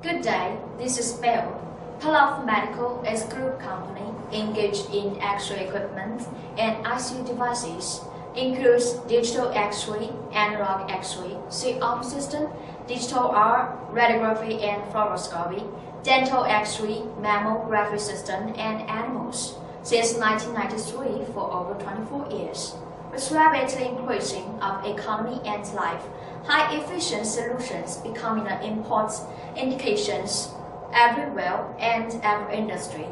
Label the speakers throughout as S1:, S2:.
S1: Good day, this is Bill. Palaf Medical is a group company engaged in X-ray equipment and ICU devices, includes digital X-ray, analog X-ray, C-arm system, digital R, radiography and fluoroscopy, dental X-ray, mammography system, and animals. Since 1993 for over 24 years. With rapidly increasing of economy and life, high-efficient solutions becoming an important indications everywhere and every industry,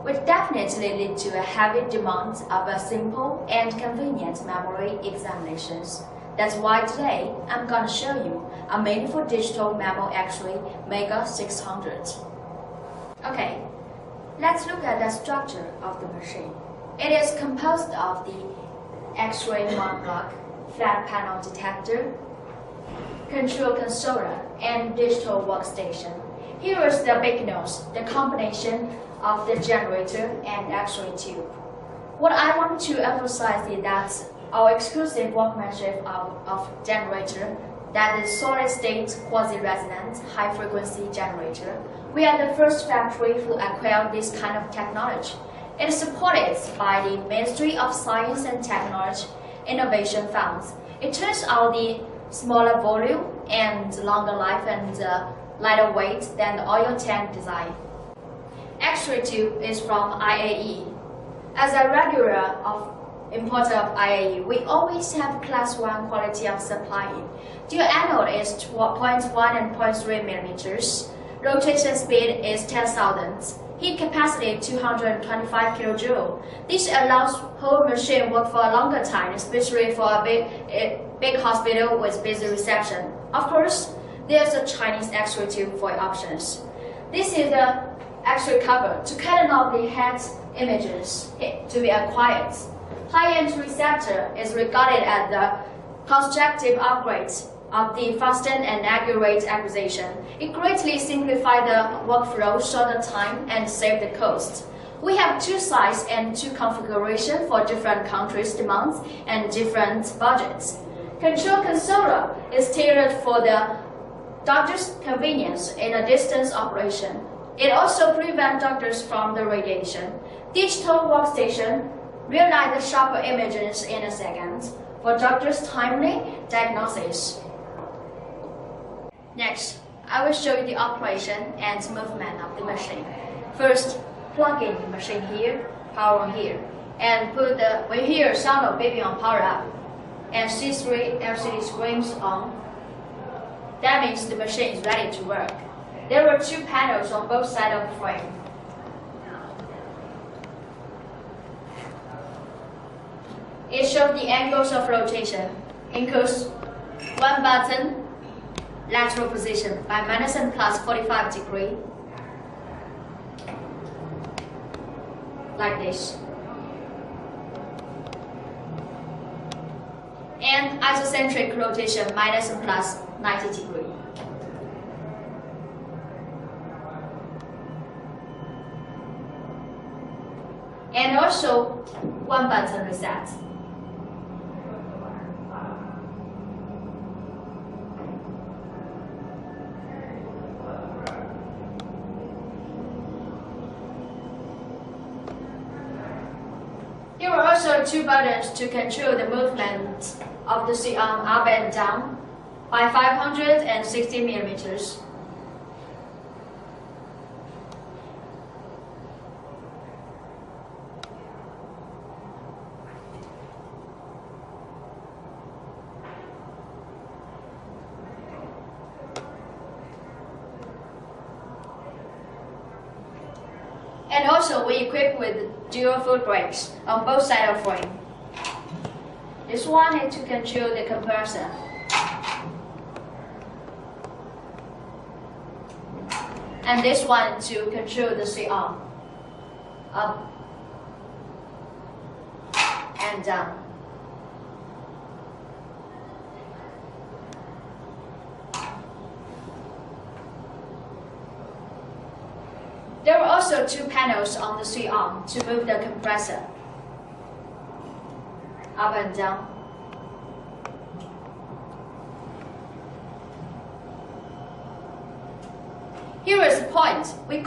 S1: which definitely lead to a heavy demand of a simple and convenient memory examinations. That's why today I'm gonna show you a meaningful digital mammo X-ray MG600. Okay, let's look at the structure of the machine. It is composed of the X-ray mount block, flat panel detector, control console, and digital workstation. Here is the big nose, the combination of the generator and X-ray tube. What I want to emphasize is that our exclusive workmanship of generator, that is solid-state quasi-resonant high-frequency generator. We are the first factory who acquired this kind of technology. It is supported by the Ministry of Science and Technology Innovation Funds. It turns out the smaller volume and longer life and lighter weight than the oil tank design. X-ray tube is from IAE. As a regular importer of IAE, we always have Class 1 quality of supplying. Dual anode is 0.1 and 0.3 millimeters. Rotation speed is 10,000. Heat capacity 225 kJ. This allows whole machine work for a longer time, especially for a big hospital with busy reception. Of course, there's a Chinese X-ray tube for options. This is the X-ray cover to catalog the head images to be acquired. High-end receptor is regarded as the constructive upgrade of the faster and accurate acquisition. It greatly simplifies the workflow, shorter time, and save the cost. We have two sizes and two configurations for different countries' demands and different budgets. Control console is tailored for the doctor's convenience in a distance operation. It also prevents doctors from the radiation. Digital workstation realize the sharper images in a second for doctors' timely diagnosis. Next, I will show you the operation and movement of the machine. First, plug in the machine here, power on here, and when you hear sound of beeping on power up, and see 3 LCD screens on, that means the machine is ready to work. There were 2 panels on both sides of the frame. It shows the angles of rotation, includes 1 button, lateral position by minus and plus 45 degrees, like this. And isocentric rotation minus and plus 90 degrees. And also 1 button reset. There are also 2 buttons to control the movement of the C-arm up and down by 560 millimeters. And also we equip with dual foot brakes on both sides of the frame. This one is to control the compressor. And this one to control the C-arm. Up and down. There are also 2 panels on the C-arm to move the compressor up and down. Here is the point. We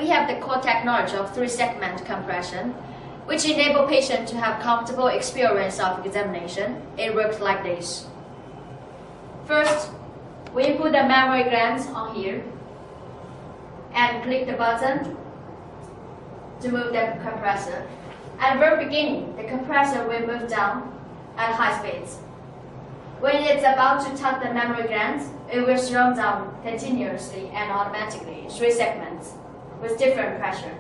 S1: have the core technology of 3-segment compression, which enable patient to have comfortable experience of examination. It works like this. First, we put the mammary glands on here and click the button to move the compressor. At the very beginning, the compressor will move down at high speeds. When it's about to touch the mammary glands, it will slow down continuously and automatically, 3 segments, with different pressure.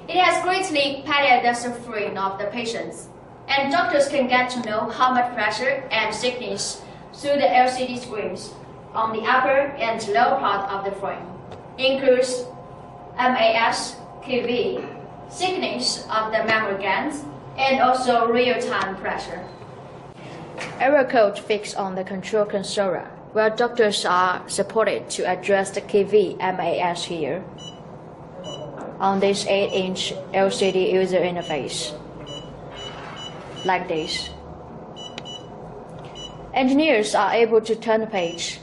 S1: It has greatly padded the suffering of the patients, and doctors can get to know how much pressure and thickness through the LCD screens on the upper and lower part of the frame. Includes MAS, kV, thickness of the mammary glands, and also real-time pressure. Error code fixed on the control console, where doctors are supported to address the kV MAS here on this 8-inch LCD user interface, like this. Engineers are able to turn the page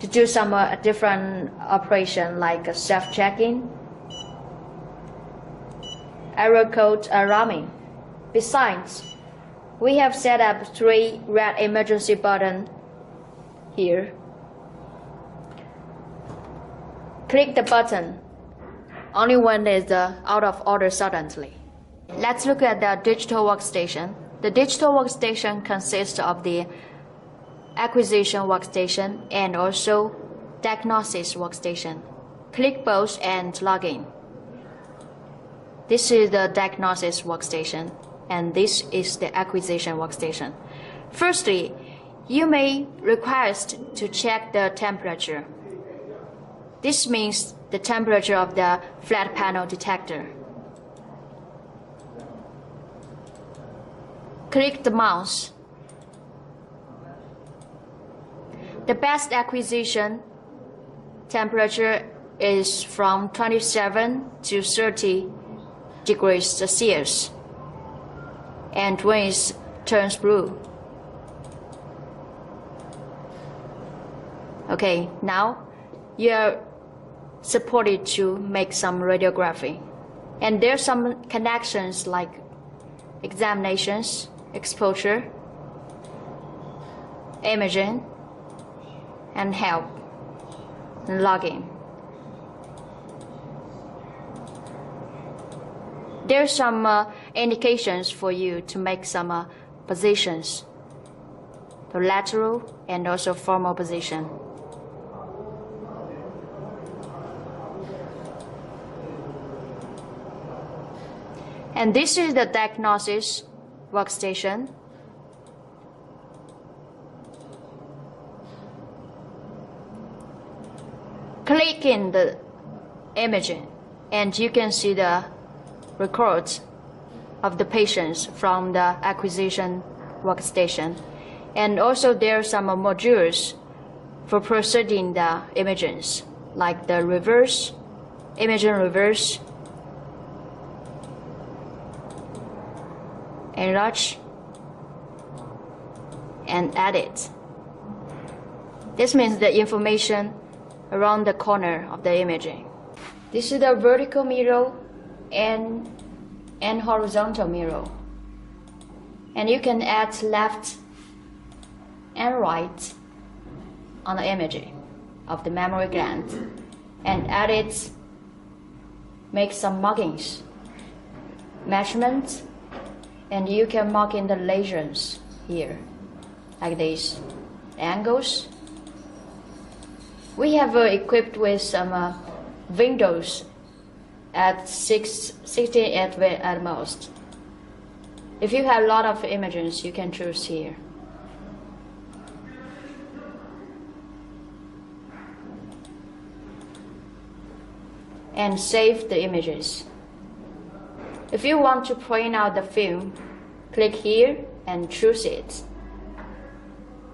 S1: to do some different operation like self-checking, error code ramming. Besides, we have set up 3 red emergency buttons here. Click the button only when it's out of order suddenly. Let's look at the digital workstation. The digital workstation consists of the acquisition workstation and also diagnosis workstation. Click both and log in. This is the diagnosis workstation, and this is the acquisition workstation. Firstly, you may request to check the temperature. This means the temperature of the flat panel detector. Click the mouse. The best acquisition temperature is from 27 to 30 degrees Celsius, and when it turns blue. Okay, now you are supported to make some radiography. And there's some connections like examinations, exposure, imaging, and help, and login. There's some indications for you to make some positions, the lateral and also formal position. And this is the diagnosis workstation. Click in the imaging and you can see the records of the patients from the acquisition workstation. And also there are some modules for proceeding the images, like the reverse, imaging reverse, enlarge, and edit. This means the information around the corner of the imaging. This is the vertical mirror and horizontal mirror. And you can add left and right on the imaging of the mammary gland and edit, make some markings, measurements, and you can mark in the lesions here, like this, angles. We have equipped with some windows at 16 at most. If you have a lot of images, you can choose here. And save the images. If you want to print out the film, click here and choose it.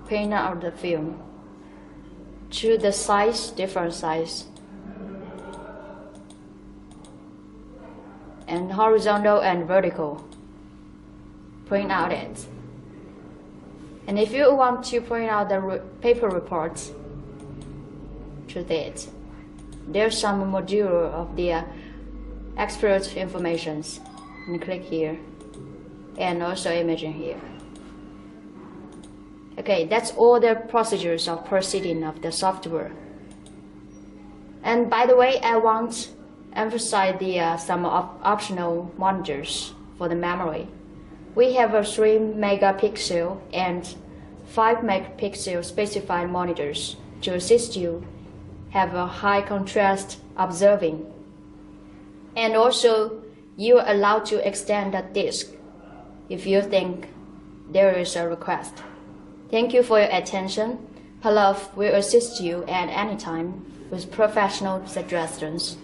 S1: Print out the film. Choose the size, different size. And horizontal and vertical. Print out it. And if you want to print out the paper reports, to that. There's some module of the expert informations. And click here, and also imaging here. Okay, that's all the procedures of proceeding of the software. And by the way, I want to emphasize some optional monitors for the memory. We have a 3 megapixel and 5 megapixel specified monitors to assist you have a high contrast observing. And also, you are allowed to extend the disk if you think there is a request. Thank you for your attention. Palaf will assist you at any time with professional suggestions.